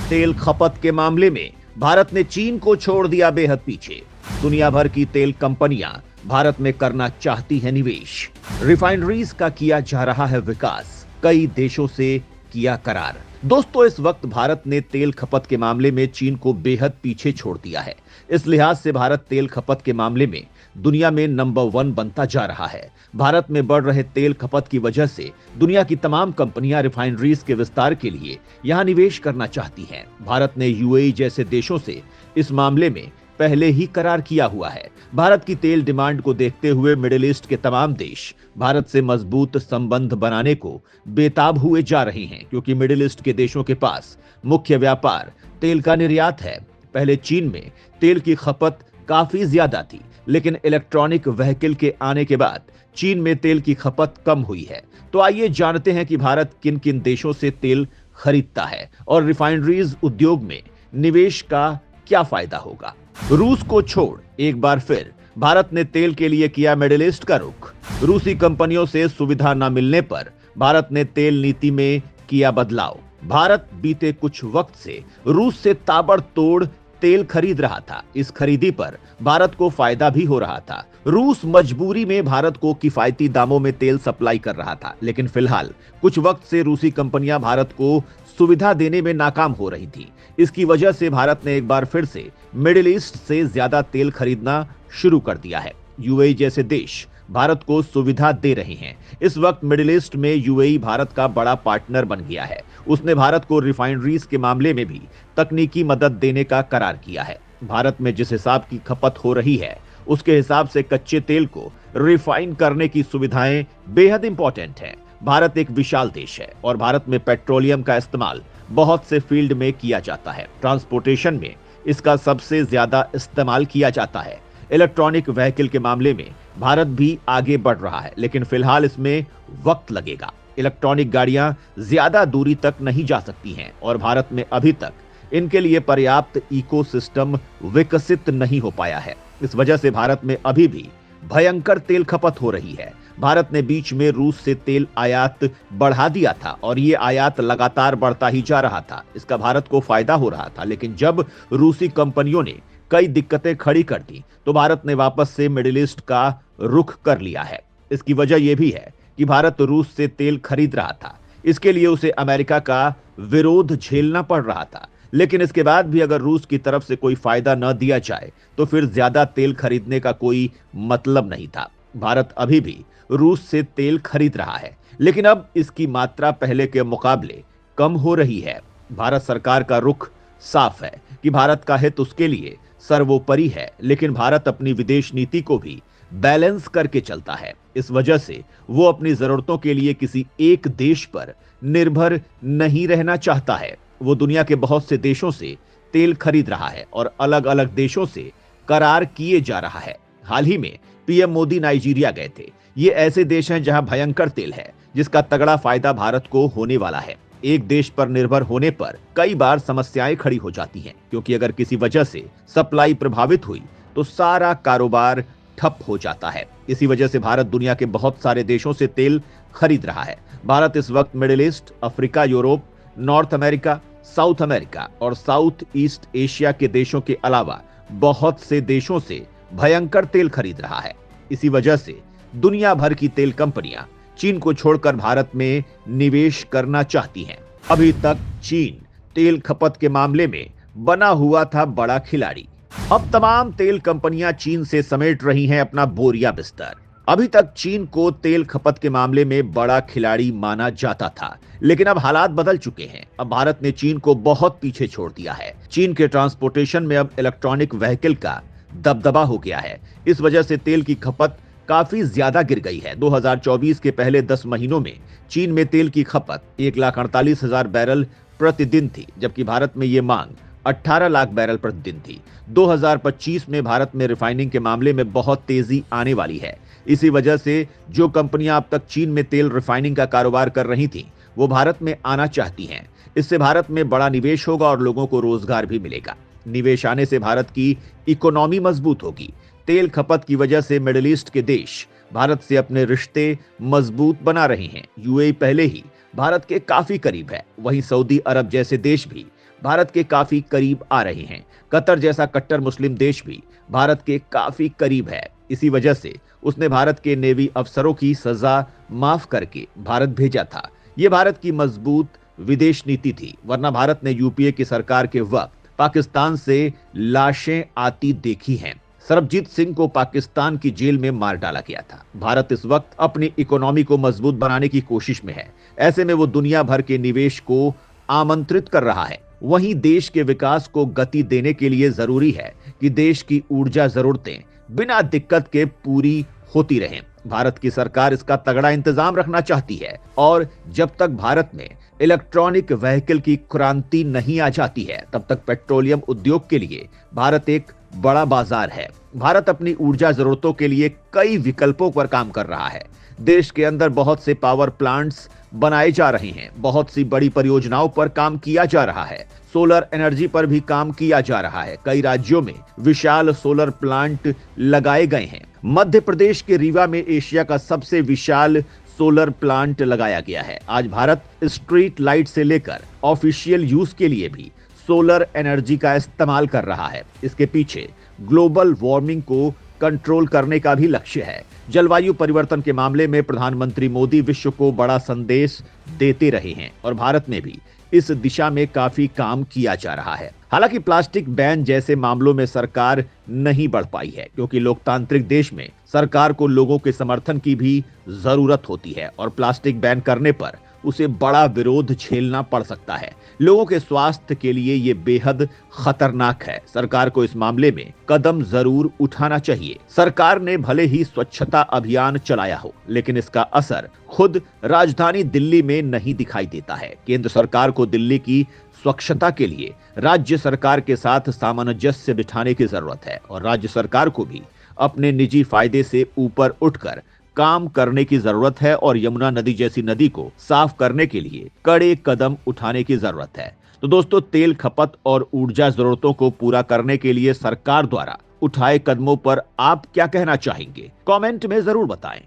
तेल खपत के मामले में भारत ने चीन को छोड़ दिया बेहद पीछे। दुनिया भर की तेल कंपनियां भारत में करना चाहती हैं निवेश। रिफाइनरीज का किया जा रहा है विकास, कई देशों से किया करार। दोस्तों, इस वक्त भारत ने तेल खपत के मामले में चीन को बेहद पीछे छोड़ दिया है। इस लिहाज से भारत तेल खपत के मामले में दुनिया में नंबर 1 बनता जा रहा है। भारत में बढ़ रहे तेल खपत की वजह से दुनिया की तमाम कंपनियां रिफाइनरीज के विस्तार के लिए यहां निवेश करना चाहती हैं। भारत ने यूएई जैसे देशों से इस मामले में पहले ही करार किया हुआ है। भारत की तेल डिमांड को देखते हुए मिडिल ईस्ट के तमाम देश भारत से मजबूत संबंध बनाने को बेताब हुए जा रहे हैं, क्योंकि मिडिल ईस्ट के देशों के पास मुख्य व्यापार तेल का निर्यात है। पहले चीन में तेल की खपत काफी ज्यादा थी, लेकिन इलेक्ट्रॉनिक व्हीकल के आने के बाद चीन में तेल की खपत कम हुई है। तो आइए जानते हैं कि भारत किन किन देशों से तेल खरीदता है और रिफाइनरीज उद्योग में निवेश का क्या फायदा होगा। रूस को छोड़ एक बार फिर भारत ने तेल के लिए किया मिडिल ईस्ट का रुख। रूसी कंपनियों से सुविधा न मिलने पर भारत ने तेल नीति में किया बदलाव। भारत बीते कुछ वक्त से रूस से ताबड़तोड़ तेल खरीद रहा था। इस खरीदी पर भारत को फायदा भी हो रहा था। रूस मजबूरी में भारत को किफायती दामों में तेल सप्लाई कर रहा था, लेकिन फिलहाल कुछ वक्त से रूसी कंपनियां भारत को सुविधा देने में नाकाम हो रही थी। इसकी वजह से भारत ने एक बार फिर से मिडिल ईस्ट से ज्यादा तेल खरीदना शुरू कर दिया है। यूएई जैसे देश भारत को सुविधा दे रहे हैं। इस वक्त मिडिल ईस्ट में यूएई भारत का बड़ा पार्टनर बन गया है। उसने भारत को रिफाइनरीज के मामले में भी तकनीकी मदद देने का करार किया है। भारत में जिस हिसाब की खपत हो रही है, उसके हिसाब से कच्चे तेल को रिफाइन करने की सुविधाएं बेहद इंपॉर्टेंट हैं। भारत एक विशाल देश है और भारत में पेट्रोलियम का इस्तेमाल बहुत से फील्ड में किया जाता है। ट्रांसपोर्टेशन में इसका सबसे ज्यादा इस्तेमाल किया जाता है। इलेक्ट्रॉनिक व्हीकल के मामले में भारत भी आगे बढ़ रहा है, लेकिन फिलहाल इसमें वक्त लगेगा। इलेक्ट्रॉनिक गाड़ियां ज्यादा दूरी तक नहीं जा सकती हैं और भारत में अभी तक इनके लिए पर्याप्त इकोसिस्टम विकसित नहीं हो पाया है। इस वजह से भारत में अभी भी भयंकर तेल खपत हो रही है। भारत ने बीच में रूस से तेल आयात बढ़ा दिया था और ये आयात लगातार बढ़ता ही जा रहा था। इसका भारत को फायदा हो रहा था, लेकिन जब रूसी कंपनियों ने कई दिक्कतें खड़ी कर दी तो भारत ने वापस से मिडिल ईस्ट का रुख कर लिया है। इसकी वजह यह भी है कि भारत रूस से तेल खरीद रहा था। इसके लिए उसे अमेरिका का विरोध झेलना पड़ रहा था, लेकिन इसके बाद भी अगर रूस की तरफ से कोई फायदा न दिया जाए तो फिर ज्यादा तेल खरीदने का कोई मतलब नहीं था। भारत अभी भी रूस से तेल खरीद रहा है, लेकिन अब इसकी मात्रा पहले के मुकाबले कम हो रही है। भारत सरकार का रुख साफ है कि भारत का हित उसके लिए सर्वोपरि है, लेकिन भारत अपनी विदेश नीति को भी बैलेंस करके चलता है। इस वजह से वो अपनी जरूरतों के लिए किसी एक देश पर निर्भर नहीं रहना चाहता है। वो दुनिया के बहुत से देशों से तेल खरीद रहा है और अलग अलग देशों से करार किए जा रहा है। हाल ही में पीएम मोदी नाइजीरिया गए थे। ये ऐसे देश हैं जहां भयंकर तेल है, जिसका तगड़ा फायदा भारत को होने वाला है। एक देश पर निर्भर होने पर कई बार समस्याएं खड़ी हो जाती हैं, क्योंकि अगर किसी वजह से सप्लाई प्रभावित हुई तो सारा कारोबार ठप हो जाता है। इसी वजह से भारत दुनिया के बहुत सारे देशों से तेल खरीद रहा है। भारत इस वक्त middle east, Africa, Europe, north America, south America और साउथ ईस्ट एशिया के देशों के अलावा बहुत से देशों से भयंकर तेल खरीद रहा है। इसी वजह से दुनिया भर की तेल कंपनियां चीन को छोड़कर भारत में निवेश करना चाहती हैं। अभी तक चीन तेल खपत के मामले में बना हुआ था बड़ा खिलाड़ी। अब तमाम तेल कंपनियां चीन से समेट रही हैं अपना बोरिया बिस्तर। अभी तक चीन को तेल खपत के मामले में बड़ा खिलाड़ी माना जाता था, लेकिन अब हालात बदल चुके हैं। अब भारत ने चीन को बहुत पीछे छोड़ दिया है। चीन के ट्रांसपोर्टेशन में अब इलेक्ट्रॉनिक व्हीकल का दबदबा हो गया है। इस वजह से तेल की खपत काफी ज्यादा गिर गई है। 2024 के पहले 10 महीनों में चीन में तेल की खपत 1,48,000 बैरल प्रतिदिन थी, जबकि भारत में ये मांग 18 लाख बैरल प्रतिदिन थी। 2025 में भारत में रिफाइनिंग के मामले में बहुत तेजी आने वाली है। इसी वजह से जो कंपनियां अब तक चीन में तेल रिफाइनिंग का कारोबार कर रही थीं, वो भारत में आना चाहती हैं। इससे भारत में बड़ा निवेश होगा और लोगों को रोजगार भी मिलेगा। निवेश आने से भारत की इकोनॉमी मजबूत होगी। तेल खपत की वजह से मिडिल ईस्ट के देश भारत से अपने रिश्ते मजबूत बना रहे हैं। यूएई पहले ही भारत के काफी करीब है। वहीं सऊदी अरब जैसे देश भी भारत के काफी करीब आ रहे हैं। कतर जैसा कट्टर मुस्लिम देश भी भारत के काफी करीब है। इसी वजह से उसने भारत के नेवी अफसरों की सजा माफ करके भारत भेजा था। यह भारत की मजबूत विदेश नीति थी, वरना भारत ने यूपीए की सरकार के वक्त पाकिस्तान से लाशें आती देखी हैं। सरबजीत सिंह को पाकिस्तान की जेल में मार डाला गया था। भारत इस वक्त अपनी इकोनॉमी को मजबूत बनाने की कोशिश में है। ऐसे में वो दुनिया भर के निवेश को आमंत्रित कर रहा है। वहीं देश के विकास को गति देने के लिए जरूरी है कि देश की ऊर्जा जरूरतें बिना दिक्कत के पूरी होती रहें। भारत की सरकार इसका तगड़ा इंतजाम रखना चाहती है और जब तक भारत में इलेक्ट्रॉनिक व्हीकल की क्रांति नहीं आ जाती है, तब तक पेट्रोलियम उद्योग के लिए भारत एक बड़ा बाजार है। भारत अपनी ऊर्जा जरूरतों के लिए कई विकल्पों पर काम कर रहा है। देश के अंदर बहुत से पावर प्लांट्स बनाए जा रहे हैं, बहुत सी बड़ी परियोजनाओं पर काम किया जा रहा है, सोलर एनर्जी पर भी काम किया जा रहा है। कई राज्यों में विशाल सोलर प्लांट लगाए गए हैं। मध्य प्रदेश के रीवा में एशिया का सबसे विशाल सोलर प्लांट लगाया गया है। आज भारत स्ट्रीट लाइट से लेकर ऑफिशियल यूज के लिए भी सोलर एनर्जी का इस्तेमाल कर रहा है। इसके पीछे ग्लोबल वार्मिंग को कंट्रोल करने का भी लक्ष्य है। जलवायु परिवर्तन के मामले में प्रधानमंत्री मोदी विश्व को बड़ा संदेश देते रहे हैं और भारत में भी इस दिशा में काफी काम किया जा रहा है। हालांकि प्लास्टिक बैन जैसे मामलों में सरकार नहीं बढ़ पाई है, क्योंकि लोकतांत्रिक देश में सरकार को लोगों के समर्थन की भी जरूरत होती है और प्लास्टिक बैन करने पर उसे बड़ा विरोध झेलना पड़ सकता है। लोगों के स्वास्थ्य के लिए ये बेहद खतरनाक है। सरकार को इस मामले में कदम जरूर उठाना चाहिए। सरकार ने भले ही स्वच्छता अभियान चलाया हो, लेकिन इसका असर खुद राजधानी दिल्ली में नहीं दिखाई देता है। केंद्र सरकार को दिल्ली की स्वच्छता के लिए राज्य सरकार के साथ सामंजस्य बिठाने की जरूरत है और राज्य सरकार को भी अपने निजी फायदे से ऊपर उठकर काम करने की जरूरत है और यमुना नदी जैसी नदी को साफ करने के लिए कड़े कदम उठाने की जरूरत है। तो दोस्तों, तेल खपत और ऊर्जा जरूरतों को पूरा करने के लिए सरकार द्वारा उठाए कदमों पर आप क्या कहना चाहेंगे? कमेंट में जरूर बताएं।